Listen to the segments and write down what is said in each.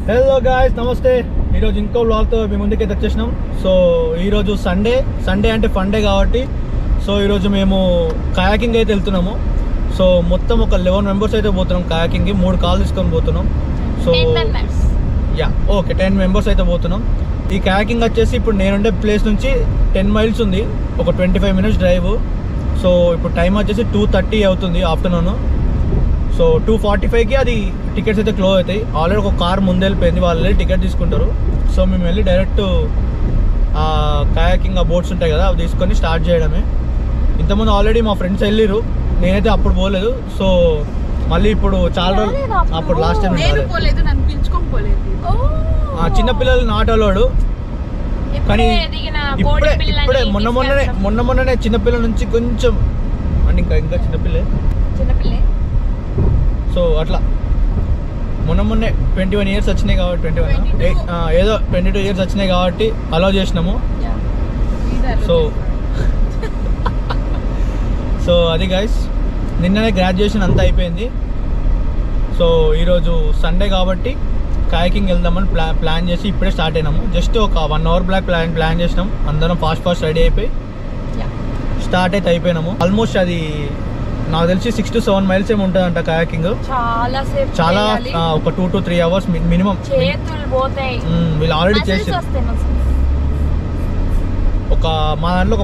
Hello guys, నమస్తే. ఈరోజు ఇంకో వ్లాగ్తో మీ ముందుకైతే వచ్చేసినాం. సో ఈరోజు సండే అంటే ఫండే కాబట్టి సో ఈరోజు మేము కయాకింగ్ అయితే వెళ్తున్నాము. సో మొత్తం ఒక 11 మెంబర్స్ అయితే పోతున్నాం కయాకింగ్కి. 3 కాల్ తీసుకొని పోతున్నాం. సో ఓకే 10 మెంబర్స్ అయితే పోతున్నాం. ఈ కయాకింగ్ వచ్చేసి ఇప్పుడు నేనుండే ప్లేస్ నుంచి 10 మైల్స్ ఉంది, ఒక 25 మినిట్స్ డ్రైవ్. సో ఇప్పుడు టైం వచ్చేసి 2:30 అవుతుంది ఆఫ్టర్నూన్. సో 2:45కి అది టికెట్స్ అయితే క్లోజ్ అవుతాయి. ఆల్రెడీ ఒక కార్ ముందు వెళ్ళిపోయింది, వాళ్ళు వెళ్ళి టికెట్ తీసుకుంటారు. సో మేము వెళ్ళి డైరెక్ట్ ఆ కయాకింగ్ ఆ బోట్స్ ఉంటాయి కదా, అవి తీసుకొని స్టార్ట్ చేయడమే. ఇంతకుముందు ఆల్రెడీ మా ఫ్రెండ్స్ వెళ్ళిరు, నేనైతే అప్పుడు పోలేదు. సో మళ్ళీ ఇప్పుడు చాలా రోజులు, అప్పుడు లాస్ట్ టైం చిన్నపిల్లలు నాట్ అలౌడ్. కానీ ఇప్పుడే మొన్ననే చిన్నపిల్లల నుంచి కొంచెం అంటే ఇంకా చిన్నపిల్లే. సో అట్లా మొన్నే 21 ఇయర్స్ వచ్చినాయి కాబట్టి 22 ఇయర్స్ వచ్చినాయి కాబట్టి అలౌ చేసినాము. సో అది గైస్, నిన్ననే గ్రాడ్యుయేషన్ అంతా అయిపోయింది. సో ఈరోజు సండే కాబట్టి కయాకింగ్ వెళ్దామని ప్లాన్ చేసి ఇప్పుడే స్టార్ట్ అయినాము. జస్ట్ ఒక 1 అవర్ ప్లాన్ చేసినాం. అందరం ఫాస్ట్ రెడీ అయిపోయి స్టార్ట్ అయితే అయిపోయినాము. ఆల్మోస్ట్ అది నాకు తెలిసి 6 to 7 మైల్స్ ఏమి ఉంటుందంట కయాకింగ్. చాలా ఒక 2 to 3 అవర్స్ మినిమం. వీళ్ళు ఆల్రెడీ చేసి మా దాంట్లో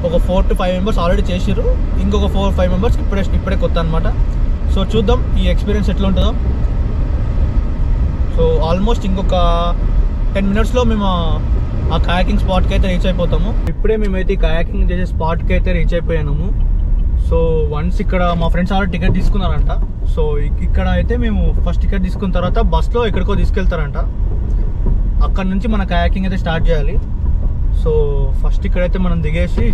ఒక 4 to 5 మెంబర్స్ ఆల్రెడీ చేసిర్రు. ఇంకొక 4-5 మెంబర్స్ ఇప్పుడే కొత్త అనమాట. సో చూద్దాం ఈ ఎక్స్పీరియన్స్ ఎట్లా ఉంటుందో. సో ఆల్మోస్ట్ ఇంకొక 10 మినిట్స్లో మేము ఆ కయాకింగ్ స్పాట్కి అయితే రీచ్ అయిపోతాము. ఇప్పుడే మేమైతే ఈ కయాకింగ్ చేసే స్పాట్కి అయితే రీచ్ అయిపోయాము. సో వన్స్ ఇక్కడ మా ఫ్రెండ్స్ ఆల్రెడీ టికెట్ తీసుకున్నారంట. సో ఇక్కడ అయితే మేము ఫస్ట్ టికెట్ తీసుకున్న తర్వాత బస్లో ఎక్కడికో తీసుకెళ్తారంట. అక్కడ నుంచి మన కయాకింగ్ అయితే స్టార్ట్ చేయాలి. సో ఫస్ట్ ఇక్కడైతే మనం దిగేసి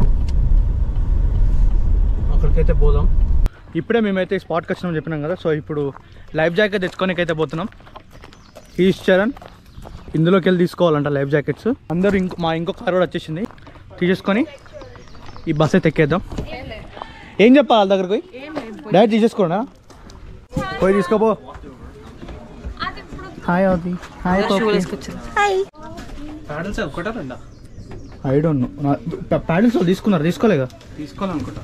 అక్కడికైతే పోదాం. ఇప్పుడే మేమైతే స్పాట్కి వచ్చినాం చెప్పినాం కదా. సో ఇప్పుడు లైఫ్ జాకెట్ తెచ్చుకోనికి అయితే పోతున్నాం. ఈస్ట్ చరణ్ ఇందులోకి వెళ్ళి తీసుకోవాలంట లైఫ్ జాకెట్స్. అందరూ ఇంకో కార్ కూడా వచ్చేసింది, తీసేసుకొని ఈ బస్ అయితే ఎక్కేద్దాం. ఏం చెప్పాలి వాళ్ళ దగ్గరకు పోయి డైరెక్ట్ తీసేసుకోండా, పోయి తీసుకోపో. హాయ్ అవుతుంది. హాయ్ ఐ డోంట్ నో, ప్యాడల్స్ తీసుకోలేగా, తీసుకోవాలనుకుంటా.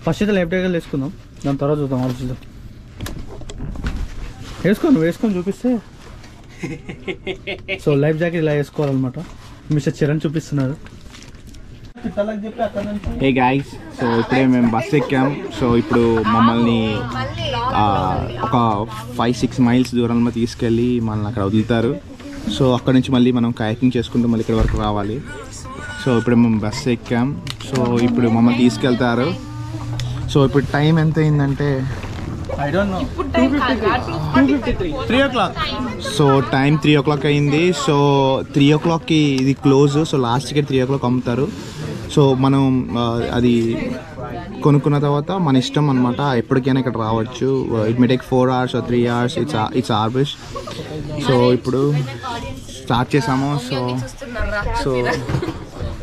ఫస్ట్ అయితే లెఫ్ట్ దగ్గర వేసుకుందాం, దాని తర్వాత చూద్దాం. ఆలోచిద్దాం. వేసుకొని చూపిస్తే. సో లైఫ్ జాకెట్ ఇలా వేసుకోవాలన్నమాట. మిస్టర్ చరణ్ చూపిస్తున్నారు. హే గైస్, సో ఇప్పుడే మేము బస్ ఎక్కాం. సో ఇప్పుడు మమ్మల్ని ఒక 5-6 మైల్స్ దూరంలో తీసుకెళ్ళి మనల్ని అక్కడ వదులుతారు. సో అక్కడ నుంచి మళ్ళీ మనం కయాకింగ్ చేసుకుంటూ మళ్ళీ ఇక్కడ వరకు రావాలి. సో ఇప్పుడు మేము బస్ ఎక్కాం. సో ఇప్పుడు మమ్మల్ని తీసుకెళ్తారు. సో ఇప్పుడు టైం ఎంత అయిందంటే సో టైం 3 o'clock అయింది. సో 3 o'clockకి ఇది close. So last ticket 3 o'clock అమ్ముతారు. సో మనం అది కొనుక్కున్న తర్వాత మన ఇష్టం అనమాట, ఎప్పటికైనా ఇక్కడ రావచ్చు. It may take 4 hours or 3 hours. It's our wish. So ఇప్పుడు స్టార్ట్ చేసాము.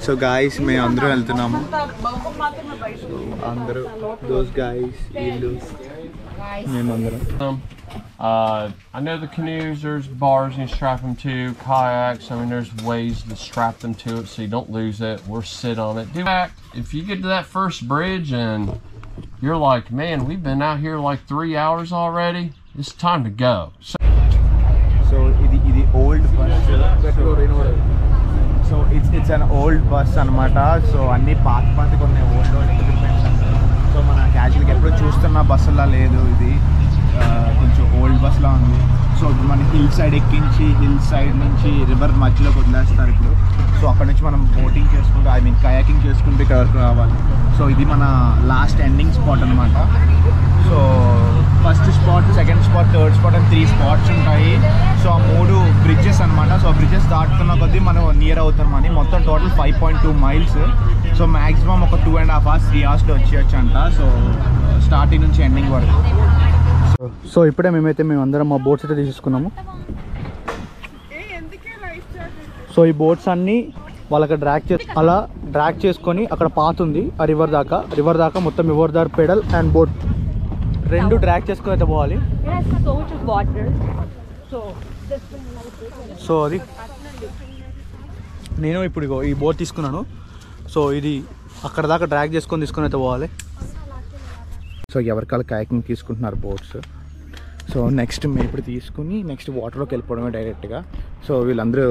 సో గాయస్ మేము అందరూ వెళ్తున్నాము. అందరూ దోస్ గాయస్ వీళ్ళు మేమందరం. I know the canoes, there's bars you strap them to, kayaks, I mean there's ways to strap them to it so you don't lose it or sit on it. If you get to that first bridge and you're like, man, we've been out here like 3 hours already, it's time to go. So ఇది old bus. So it's an old bus అనమాట. So అన్ని పాత కొన్ని old equipments. So మన క్యాజువల్గా ఎప్పుడూ చూస్తున్న బస్సులా లేదు, ఇది కొంచెం ఓల్డ్ బస్లా ఉంది. సో ఇప్పుడు మన హిల్ సైడ్ నుంచి రివర్ మధ్యలోకి వదిలేస్తారు ఇప్పుడు. సో అక్కడ నుంచి మనం బోటింగ్ చేసుకుంటూ కయాకింగ్ చేసుకుంటూ ఇక్కడ వరకు రావాలి. సో ఇది మన లాస్ట్ ఎండింగ్ స్పాట్ అనమాట. So first spot, second spot, third spot అని 3 స్పాట్స్ ఉంటాయి. సో ఆ 3 బ్రిడ్జెస్ అనమాట. సో బ్రిడ్జెస్ దాటుతున్న కొద్దీ మనం నియర్ అవుతాం అని. మొత్తం టోటల్ 5.2 మైల్స్. సో మ్యాక్సిమం ఒక 2.5 hours 3 hours వచ్చేయచ్చు అంట. సో స్టార్టింగ్ నుంచి ఎండింగ్ వరకు. సో ఇప్పుడే మేము అందరం మా బోట్స్ అయితే తీసేసుకున్నాము. సో ఈ బోట్స్ అన్నీ వాళ్ళకి డ్రాగ్ చేసుకొని అక్కడ పాత్ ఉంది ఆ రివర్ దాకా మొత్తం రివర్ దాకా పెడల్ అండ్ బోట్ రెండు డ్రాగ్ చేసుకొని అయితే పోవాలి. సో అది నేను ఇప్పుడు ఇగో ఈ బోట్ తీసుకున్నాను. సో ఇది అక్కడ దాకా డ్రాగ్ చేసుకొని తీసుకొని అయితే పోవాలి. సో ఎవరికాల కయాకింగ్ తీసుకుంటున్నారు బోట్స్. సో నెక్స్ట్ మేము ఇప్పుడు తీసుకుని నెక్స్ట్ వాటర్లోకి వెళ్ళిపోవడమే డైరెక్ట్గా. సో వీళ్ళందరూ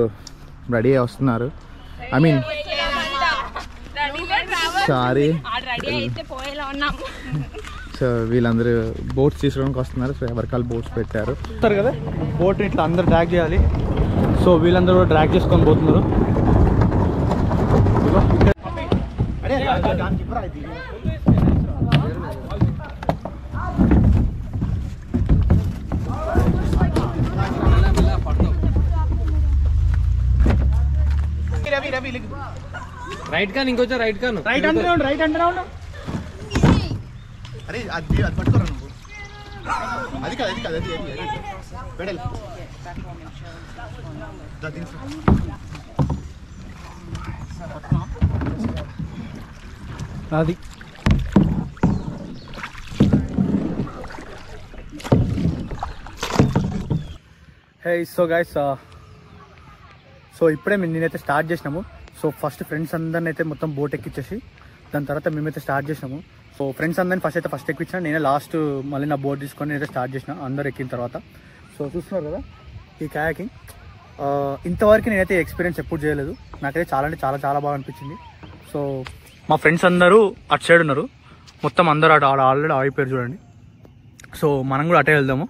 రెడీ అయి వస్తున్నారు. ఐ మీన్ సారీ, సో వీళ్ళందరూ బోట్స్ తీసుకోవడానికి వస్తున్నారు. సో ఎవరికాల బోట్స్ పెట్టారు వస్తారు కదా, బోట్ ఇట్లా అందరు డ్రాగ్ చేయాలి. సో వీళ్ళందరూ డ్రాగ్ చేసుకొని పోతున్నారు. రైట్ కాను ఇంకొచ్చా రైట్ కాను రైట్ అంటే అరే అది పట్టుకోరా నువ్వు. అది కాదు అది కాదు అది పెడల్ అది హే. సో గైస్, సో ఇప్పుడే నేనైతే స్టార్ట్ చేసినాము. సో ఫస్ట్ ఫ్రెండ్స్ అందరిని అయితే మొత్తం బోట్ ఎక్కించేసి దాని తర్వాత మేమైతే స్టార్ట్ చేసినాము. సో ఫ్రెండ్స్ అందరిని ఫస్ట్ ఎక్కించిన, నేనే లాస్ట్ మళ్ళీ నా బోట్ తీసుకొని నేనైతే స్టార్ట్ చేసిన అందరు ఎక్కిన తర్వాత. సో చూస్తున్నారు కదా ఈ కయాకింగ్, ఇంతవరకు నేనైతే ఎక్స్పీరియన్స్ ఎప్పుడు చేయలేదు. నాకైతే చాలా అంటే చాలా చాలా బాగా అనిపించింది. సో మా ఫ్రెండ్స్ అందరూ అటు సైడ్ ఉన్నారు, మొత్తం అందరూ అటు ఆల్రెడీ అయిపోయారు చూడండి. సో మనం కూడా అటే వెళ్దాము.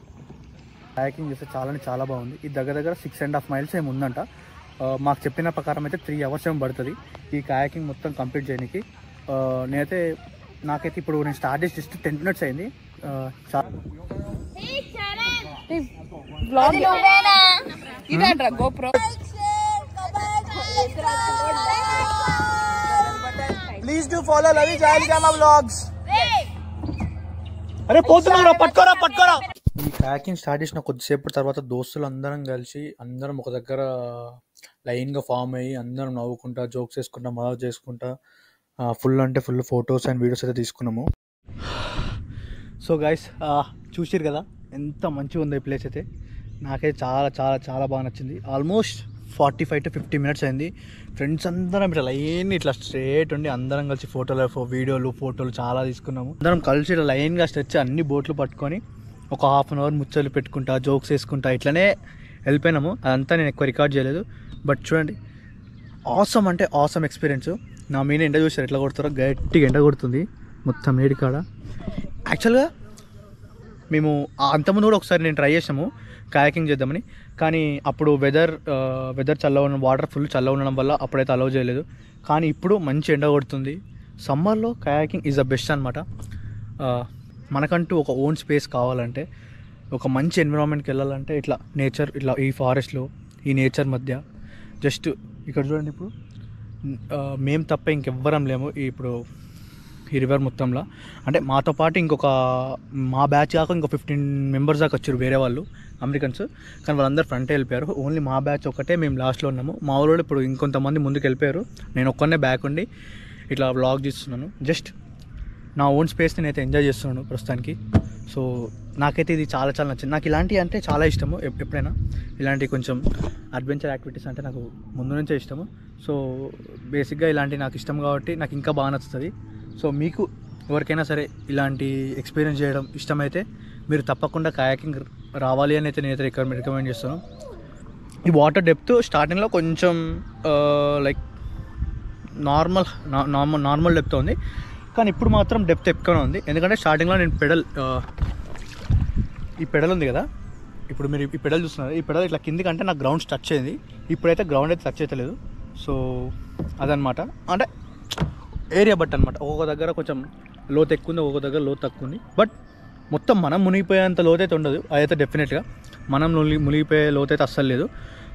కయాకింగ్ చేస్తే చాలా అంటే చాలా బాగుంది. ఇది దగ్గర 6.5 miles ఏమి ఉందంట. మాకు చెప్పిన ప్రకారం అయితే 3 hours ఏమి పడుతుంది ఈ కయాకింగ్ మొత్తం కంప్లీట్ చేయడానికి. నాకైతే ఇప్పుడు నేను స్టార్ట్ చేసి జస్ట్ 10 minutes అయింది. Please do follow Lavi Jaligama vlogs. అరే పోతున్నారా, పట్టుకోరా. ఈ కయాకింగ్ స్టార్ట్ చేసిన కొద్దిసేపు తర్వాత దోస్తులు అందరం కలిసి అందరం ఒక దగ్గర లైన్గా ఫామ్ అయ్యి అందరం నవ్వుకుంటా జోక్స్ వేసుకుంటా మజా చేసుకుంటా ఫుల్ అంటే ఫుల్ ఫొటోస్ అండ్ వీడియోస్ అయితే తీసుకున్నాము. సో గైస్, చూసిరు కదా ఎంత మంచిగా ఉంది ఈ ప్లేస్ అయితే. నాకైతే చాలా చాలా చాలా బాగా నచ్చింది. ఆల్మోస్ట్ 45 to 50 minutes అయింది. ఫ్రెండ్స్ అందరం ఇట్లా లైన్ ఇట్లా స్ట్రేట్ ఉండి అందరం కలిసి ఫోటోలు చాలా తీసుకున్నాము. అందరం కలిసి ఇట్లా లైన్గా స్ట్రెచ్ అన్ని బోట్లు పట్టుకొని ఒక 1/2 hour ముచ్చట్లు పెట్టుకుంటా జోక్స్ వేసుకుంటా ఇట్లనే వెళ్ళిపోయినాము. అదంతా నేను ఎక్కువ రికార్డ్ చేయలేదు. బట్ చూడండి, ఆసమ్ అంటే ఆసమ్ ఎక్స్పీరియన్స్. నా మీద ఎండ చూసారు ఎట్లా కొడతారో, గట్టిగా ఎండ కొడుతుంది మొత్తం ఏడికాడ. యాక్చువల్గా మేము అంతకుముందు కూడా ఒకసారి నేను ట్రై చేసాము కయాకింగ్ చేద్దామని, కానీ అప్పుడు వెదర్ చల్ల ఉన్న వాటర్ ఫుల్ చల్ల ఉండడం వల్ల అప్పుడైతే అలౌ చేయలేదు. కానీ ఇప్పుడు మంచి ఎండ కొడుతుంది. సమ్మర్లో కయాకింగ్ ఈజ్ ద బెస్ట్ అనమాట. మనకంటూ ఒక ఓన్ స్పేస్ కావాలంటే, ఒక మంచి ఎన్విరాన్మెంట్కి వెళ్ళాలంటే ఇట్లా నేచర్, ఇట్లా ఈ ఫారెస్ట్లో ఈ నేచర్ మధ్య జస్ట్ ఇక్కడ చూడండి. ఇప్పుడు మేము తప్ప ఇంకెవ్వరం లేము ఇప్పుడు ఈ రివర్ మొత్తంలో. అంటే మాతో పాటు మా బ్యాచ్ కాక ఇంకో 15 members దాకా వచ్చారు వేరే వాళ్ళు, అమెరికన్స్. కానీ వాళ్ళందరూ ఫ్రంటే వెళ్ళిపోయారు. ఓన్లీ మా బ్యాచ్ ఒకటే మేము లాస్ట్లో ఉన్నాము. మా వాళ్ళు ఇప్పుడు ఇంకొంతమంది ముందుకు వెళ్ళిపోయారు. నేను ఒక్కనే బ్యాక్ ఉండి ఇట్లా వ్లాగ్ చేస్తున్నాను. జస్ట్ నా ఓన్ స్పేస్ని నేనైతే ఎంజాయ్ చేస్తున్నాను ప్రస్తుతానికి. సో నాకైతే ఇది చాలా చాలా నచ్చింది. నాకు ఇలాంటివి అంటే చాలా ఇష్టము. ఎప్పుడైనా ఇలాంటి కొంచెం అడ్వెంచర్ యాక్టివిటీస్ అంటే నాకు ముందు నుంచే ఇష్టము. సో బేసిక్గా ఇలాంటివి నాకు ఇష్టం కాబట్టి నాకు ఇంకా బాగా నచ్చుతుంది. సో మీకు ఎవరికైనా సరే ఇలాంటి ఎక్స్పీరియన్స్ చేయడం ఇష్టమైతే మీరు తప్పకుండా కయాకింగ్ రావాలి అని అయితే నేనైతే రికమెండ్ చేస్తాను. ఈ వాటర్ డెప్త్ స్టార్టింగ్లో కొంచెం లైక్ నార్మల్ డెప్త్ ఉంది, కానీ ఇప్పుడు మాత్రం డెప్త్ ఎక్కువనే ఉంది. ఎందుకంటే స్టార్టింగ్లో నేను ఈ పెడల్ ఉంది కదా, ఇప్పుడు మీరు ఈ పెడల్ చూస్తున్నారు. ఈ పెడల్ ఇట్లా కిందికి అంటే నాకు గ్రౌండ్ టచ్ అయింది. ఇప్పుడైతే గ్రౌండ్ అయితే టచ్ అవుతలేదు. సో అదనమాట, అంటే ఏరియా బట్ అనమాట. ఒక్కొక్క దగ్గర కొంచెం లోతు ఎక్కువ ఉంది, ఒక్కొక్క దగ్గర లోతు తక్కువ ఉంది. బట్ మొత్తం మనం మునిగిపోయేంత లోతైతే ఉండదు. అదైతే డెఫినెట్గా మనం మునిగిపోయే లోతైతే అస్సలు లేదు.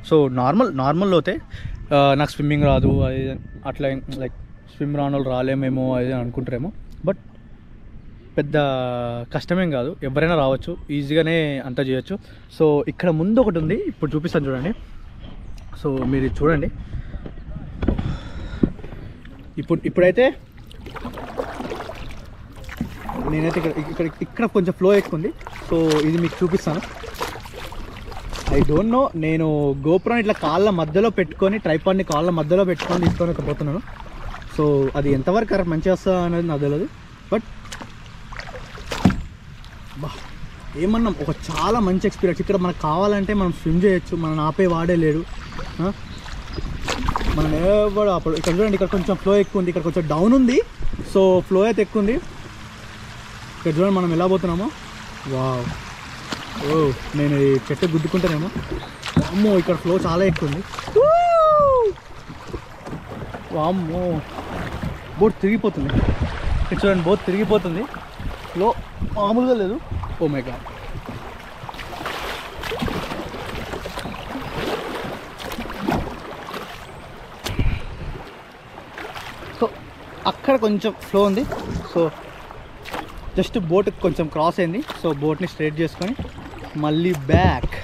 సో నార్మల్ లోతే. నాకు స్విమ్మింగ్ రాదు అది అట్లా, లైక్ స్విమ్ రాని వాళ్ళు రాలేమేమో అది అనుకుంటారేమో. బట్ పెద్ద కష్టమేం కాదు, ఎవరైనా రావచ్చు, ఈజీగానే అంతా చేయొచ్చు. సో ఇక్కడ ముందు ఒకటి ఉంది, ఇప్పుడు చూపిస్తాను చూడండి. సో మీరు చూడండి. ఇప్పుడైతే నేనైతే ఇక్కడ కొంచెం ఫ్లో ఎక్కువ ఉంది. సో ఇది మీకు చూపిస్తాను. ఐ డోంట్ నో, నేను గోపురం ఇట్లా కాళ్ళ మధ్యలో పెట్టుకొని ట్రైపాడ్ని కాళ్ళ మధ్యలో పెట్టుకొని తీసుకొని పోతున్నాను. సో అది ఎంతవరకు కరెక్ట్ మంచిగా వస్తుందా అనేది నాకు తెలియదు. బట్ ఏమన్నాం, ఒక చాలా మంచి ఎక్స్పీరియన్స్. ఇక్కడ మనకు కావాలంటే మనం స్విమ్ చేయొచ్చు, మనం ఆపే వాడే లేడు, మనం ఎవరు అప్పుడు. ఇక్కడ చూడండి, ఇక్కడ కొంచెం ఫ్లో ఎక్కువ ఉంది, ఇక్కడ కొంచెం డౌన్ ఉంది. సో ఫ్లో అయితే ఎక్కువ ఉంది. ఇక్కడ చూడండి మనం ఎలా పోతున్నామో. వావ్, ఓ నేను ఈ చెట్టు గుద్దుకుంటానేమో. అమ్మో ఇక్కడ ఫ్లో చాలా ఎక్కువ ఉంది. వామ్మో బోట్ తిరిగిపోతుంది. ఇక్కడ చూడండి బోట్ తిరిగిపోతుంది, ఫ్లో మామూలుగా లేదు. Oh my God. సో అక్కడ కొంచెం ఫ్లో ఉంది. సో జస్ట్ బోట్ కొంచెం క్రాస్ అయింది. సో బోట్ని స్ట్రైట్ చేసుకొని మళ్ళీ బ్యాక్.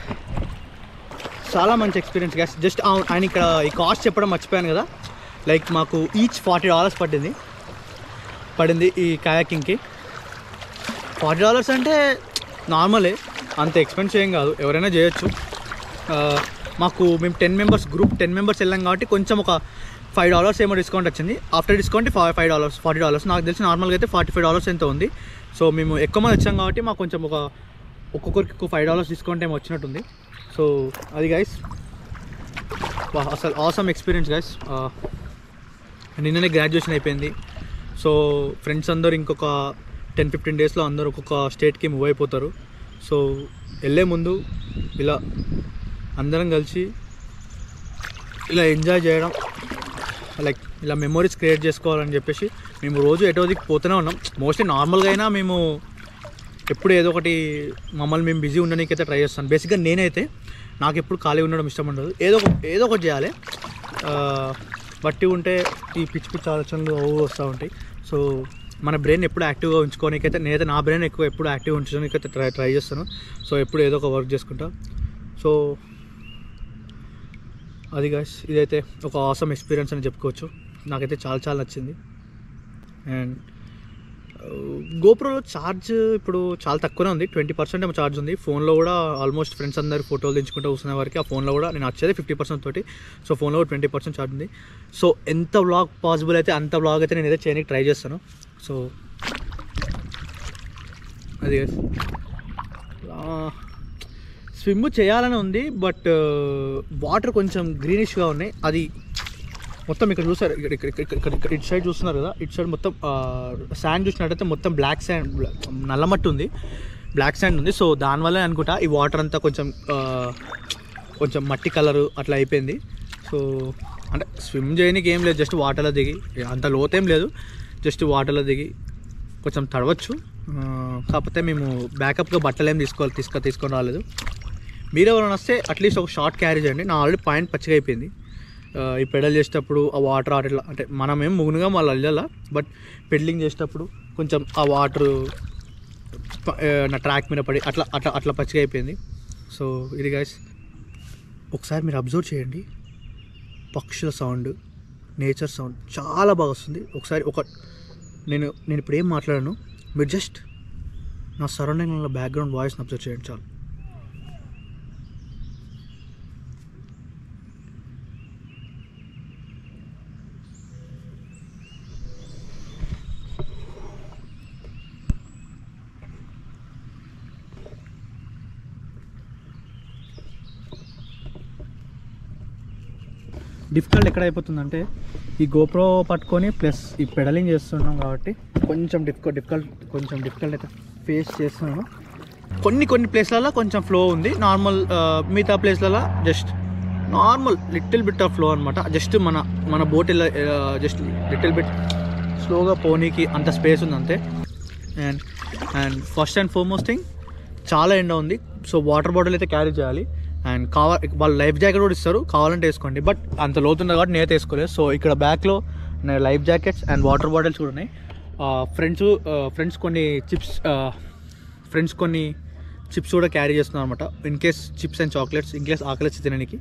చాలా మంచి ఎక్స్పీరియన్స్ గ్యాస్. జస్ట్ ఆయన ఇక్కడ ఈ కాస్ట్ చెప్పడం మర్చిపోయాను కదా. లైక్ మాకు ఈచ్ $40 పడింది ఈ కయాకింగ్కి. $40 అంటే నార్మలే, అంత ఎక్స్పెన్సివ్ ఏం కాదు, ఎవరైనా చేయొచ్చు. మాకు మేము 10 మెంబర్స్ గ్రూప్ 10 మెంబర్స్ వెళ్ళాం కాబట్టి కొంచెం ఒక $5 ఏమో డిస్కౌంట్ వచ్చింది. After discount $5 $40. నాకు తెలిసి నార్మల్గా అయితే $45 ఎంత ఉంది. సో మేము ఎక్కువ మంది వచ్చాం కాబట్టి మాకు కొంచెం ఒక్కొక్కరికి $5 డిస్కౌంట్ ఏమో వచ్చినట్టుంది. సో అది గైస్, అసలు ఆసమ్ ఎక్స్పీరియన్స్ గైస్. నిన్ననే గ్రాడ్యుయేషన్ అయిపోయింది. సో ఫ్రెండ్స్ అందరూ ఇంకొక 10-15 డేస్లో అందరూ ఒక్కొక్క స్టేట్కి మూవ్ అయిపోతారు. సో వెళ్ళే ముందు ఇలా అందరం కలిసి ఇలా ఎంజాయ్ చేయడం, లైక్ ఇలా మెమొరీస్ క్రియేట్ చేసుకోవాలని చెప్పేసి మేము రోజు ఎటోదికి పోతూనే ఉన్నాం. మోస్ట్లీ నార్మల్గా అయినా మేము ఎప్పుడు ఏదో ఒకటి మమ్మల్ని మేము బిజీ ఉండడానికైతే ట్రై చేస్తాను. బేసిక్గా నేనైతే నాకు ఎప్పుడు ఖాళీ ఉండడం ఇష్టం ఉండదు, ఏదో ఒకటి చేయాలి. బట్టి ఉంటే ఈ పిచ్చి ఆలోచనలు వస్తూ ఉంటాయి. సో మన బ్రెయిన్ ఎప్పుడు యాక్టివ్గా ఉంచుకోనికైతే నేనైతే నా బ్రెయిన్ ఎప్పుడు యాక్టివ్గా ఉంచుకోనికైతే ట్రై చేస్తాను. సో ఎప్పుడు ఏదో ఒక వర్క్ చేసుకుంటా. సో అది గాయ్స్, ఇదైతే ఒక ఆసమ్ ఎక్స్పీరియన్స్ అని చెప్పుకోవచ్చు. నాకైతే చాలా నచ్చింది. అండ్ గోప్రోలో ఛార్జ్ ఇప్పుడు చాలా తక్కువనే ఉంది, 20% ఏమో ఛార్జ్ ఉంది. ఫోన్లో కూడా ఆల్మోస్ట్ ఫ్రెండ్స్ అందరు ఫోటోలు దించుకుంటూ కూర్చునే వరకు ఆ ఫోన్లో కూడా నేను వచ్చేది 50% తోటి. సో ఫోన్లో కూడా 20% ఛార్జ్ ఉంది. సో ఎంత వ్లాగ్ పాసిబుల్ అయితే అంత వ్లాగ్ అయితే నేనైతే చేయడానికి ట్రై చేస్తాను. సో అది స్విమ్ చేయాలని ఉంది, బట్ వాటర్ కొంచెం గ్రీనిష్గా ఉన్నాయి. అది మొత్తం ఇక్కడ చూసారు, ఇక్కడ ఇటు సైడ్ చూస్తున్నారు కదా, ఇటు సైడ్ మొత్తం శాండ్ చూసినట్టయితే మొత్తం బ్లాక్ శాండ్, నల్లమట్టి ఉంది, బ్లాక్ శాండ్ ఉంది. సో దానివల్లే అనుకుంటా ఈ వాటర్ అంతా కొంచెం మట్టి కలరు అట్లా అయిపోయింది. సో అంటే స్విమ్ చేయడానికి ఏం లేదు, జస్ట్ వాటర్లో దిగి, అంత లోతేం లేదు, జస్ట్ వాటర్లో దిగి కొంచెం తడవచ్చు. కాకపోతే మేము బ్యాకప్గా బట్టలు ఏం తీసుకొని రాలేదు. మీరు ఎవరైనా వస్తే అట్లీస్ట్ ఒక షార్ట్ క్యారీ చేయండి. నా ఆల్రెడీ పాయింట్ పచ్చిగా అయిపోయింది. ఈ పెడల్ చేసేటప్పుడు ఆ వాటర్ అట్లా, అంటే మనమేం ముగునుగా మళ్ళీ వెళ్ళాలా, బట్ పెడలింగ్ చేసేటప్పుడు కొంచెం ఆ వాటర్ నా ట్రాక్ మీద పడి అట్లా పచ్చిగా అయిపోయింది. సో ఇది గైస్, ఒకసారి మీరు అబ్జర్వ్ చేయండి, పక్షుల సౌండ్, నేచర్ సౌండ్ చాలా బాగా వస్తుంది. ఒకసారి నేను ఇప్పుడు ఏం మాట్లాడాను, మీరు జస్ట్ నా సరౌండింగ్లో బ్యాక్గ్రౌండ్ వాయిస్ని అబ్జర్వ్ చేయండి చాలు. డిఫికల్ట్ ఎక్కడ అయిపోతుందంటే ఈ గోప్రో పట్టుకొని ప్లస్ ఈ పెడలింగ్ చేస్తున్నాం కాబట్టి కొంచెం డిఫికల్ట్ అయితే ఫేస్ చేస్తున్నాను. కొన్ని ప్లేస్లలో కొంచెం ఫ్లో ఉంది, నార్మల్ మిగతా ప్లేస్లలో just normal little bit of flow అనమాట. జస్ట్ మన బోట్ జస్ట్ లిటిల్ బిట్ స్లోగా పోనీకి అంత స్పేస్ ఉంది అంతే. And first and foremost thing, చాలా ఎండ ఉంది. సో వాటర్ బాటిల్ అయితే క్యారీ చేయాలి. అండ్ వాళ్ళు లైఫ్ జాకెట్ కూడా ఇస్తారు, కావాలంటే వేసుకోండి. బట్ అంత లోతుంది కాబట్టి నేనైతే వేసుకోలేదు. సో ఇక్కడ బ్యాక్లో life jackets and water bottles కూడా ఉన్నాయి. ఫ్రెండ్స్ కొన్ని చిప్స్ కూడా క్యారీ చేస్తున్నాం అనమాట, in case chips and chocolates, in case ఆకలిచ్చి తినడానికి.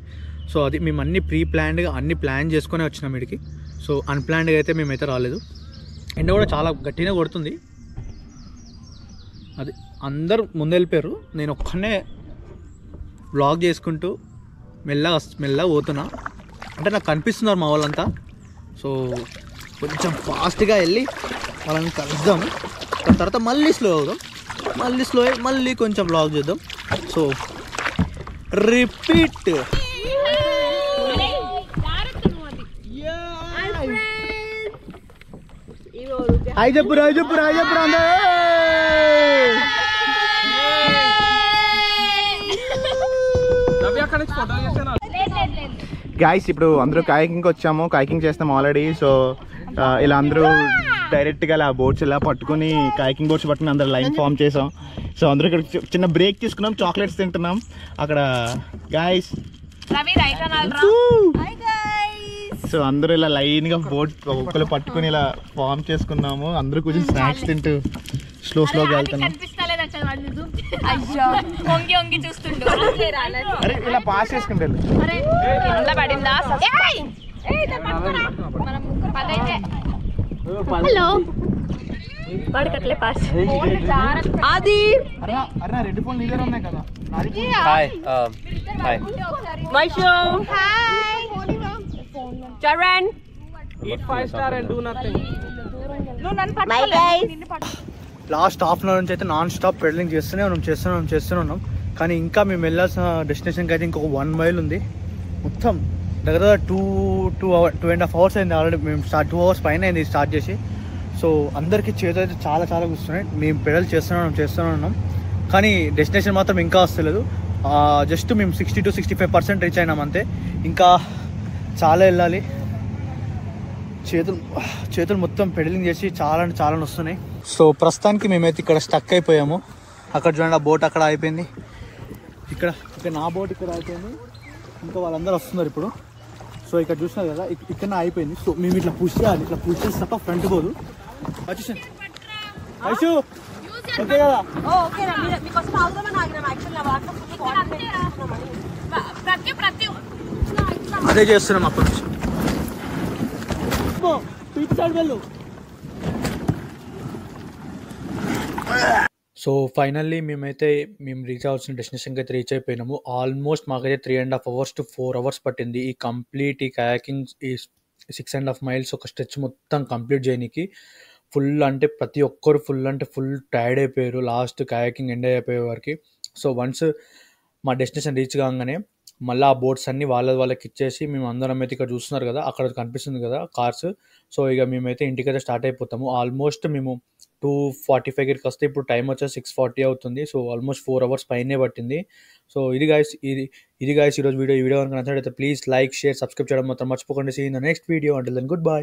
సో అది మేము అన్ని ప్లాన్డ్గా అన్ని ప్లాన్ చేసుకొని వచ్చినాం వీడికి. సో అన్ప్లాన్డ్గా అయితే మేమైతే రాలేదు. ఎండ కూడా చాలా గట్టిగా కొడుతుంది. అది అందరూ ముందు వెళ్ళిపోయారు, నేను ఒక్కనే బ్లాగ్ చేసుకుంటూ మెల్లగా పోతున్నా. అంటే నాకు కనిపిస్తున్నారు మా వాళ్ళంతా. సో కొంచెం ఫాస్ట్గా వెళ్ళి వాళ్ళని కలుద్దాము. దాని తర్వాత మళ్ళీ స్లో అవుదాం, మళ్ళీ కొంచెం బ్లాగ్ చేద్దాం. So repeat. హాయ్ చెప్పు అందరూ. గైస్ ఇప్పుడు అందరూ కాయకింగ్కి వచ్చాము, కాయకింగ్ చేస్తాం ఆల్రెడీ. సో ఇలా అందరూ డైరెక్ట్గా ఇలా బోట్స్ ఇలా పట్టుకుని కాయకింగ్ బోట్స్ పట్టుకుని అందరూ లైన్ ఫామ్ చేసాం. సో అందరూ ఇక్కడ చిన్న బ్రేక్ తీసుకున్నాం, చాక్లెట్స్ తింటున్నాం అక్కడ గైస్. సో అందరూ ఇలా లైన్గా బోట్ ఒక్కరు పట్టుకుని ఇలా ఫామ్ చేసుకున్నాము. అందరూ కొంచెం స్నాక్స్ తింటూ స్లోగా వెళ్తున్నాం. అరే ఇలా పాస్ చేసుకుంటే హలో వాడికట్లే పాస్ అది అరే రెడ్ ఫోన్ లీడర్ ఉన్నాయి కదా. Hi hi Vaishu hi Charan eat 5 star and do nothing. Bye guys. Last half an hour నుంచి అయితే నాన్ స్టాప్ పెడలింగ్ చేస్తూనే ఉన్నాం. కానీ ఇంకా మేము వెళ్ళాల్సిన డెస్టినేషన్కి అయితే ఇంకొక 1 మైల్ ఉంది. మొత్తం దగ్గర 2.5 hours అయింది ఆల్రెడీ. మేము 2 hours పైన అయింది స్టార్ట్ చేసి. సో అందరికీ చేతులు అయితే చాలా కూస్తున్నాయి. మేము పెడల్ చేస్తూనే ఉన్నాం. కానీ డెస్టినేషన్ మాత్రం ఇంకా వస్తలేదు. జస్ట్ మేము 60 to 65% రీచ్ అయినాం అంతే. ఇంకా చాలా వెళ్ళాలి. చేతులు మొత్తం పెడలింగ్ చేసి చాలా వస్తున్నాయి. సో ప్రస్తుతానికి మేమైతే ఇక్కడ స్టక్ అయిపోయాము. అక్కడ చూడండి ఆ బోట్ అక్కడ అయిపోయింది. ఇక్కడ నా బోట్ ఇక్కడ అయిపోయింది. ఇంకా వాళ్ళందరూ వస్తున్నారు ఇప్పుడు. సో ఇక్కడ చూస్తున్నారు కదా ఇక్కడ అయిపోయింది. సో మేము ఇట్లా పుష్ చేసి తప్ప ఫ్రంట్ పోదు. వచ్చేసాను ఐషు ఓకే కదా. అదే చేస్తున్నాం అప్పటి నుంచి. సో ఫైనల్లీ మేము రీచ్ అవ్వాల్సిన డెస్టినేషన్కి అయితే రీచ్ అయిపోయినాము. ఆల్మోస్ట్ మాకైతే 3.5 hours to 4 hours పట్టింది ఈ కంప్లీట్ ఈ కయాకింగ్ ఈ 6.5 miles ఒక స్ట్రెచ్ మొత్తం కంప్లీట్ చేయడానికి. ప్రతి ఒక్కరు ఫుల్ టైర్డ్ అయిపోయారు లాస్ట్ కయాకింగ్ ఎండ్ అయిపోయే వరకు. సో వన్స్ మా డెస్టినేషన్ రీచ్ కాగానే మళ్ళీ ఆ బోట్స్ అన్ని వాళ్ళకి ఇచ్చేసి మేము అందరం అయితే ఇక్కడ చూస్తున్నారు కదా అక్కడ కనిపిస్తుంది కదా కార్స్. సో ఇక మేమైతే ఇంటికైతే స్టార్ట్ అయిపోతాము. ఆల్మోస్ట్ మేము 2:45కి వస్తే ఇప్పుడు టైం వచ్చేసి 6:40 అవుతుంది. సో ఆల్మోస్ట్ 4 hours పైనే పట్టింది. సో ఇది గైస్ ఈరోజు వీడియో కనుక నచ్చినట్లయితే ప్లీజ్ లైక్ షేర్ సబ్స్క్రైబ్ చేయడం మాత్రం మర్చిపోకండి. See in the next video. Until then good by.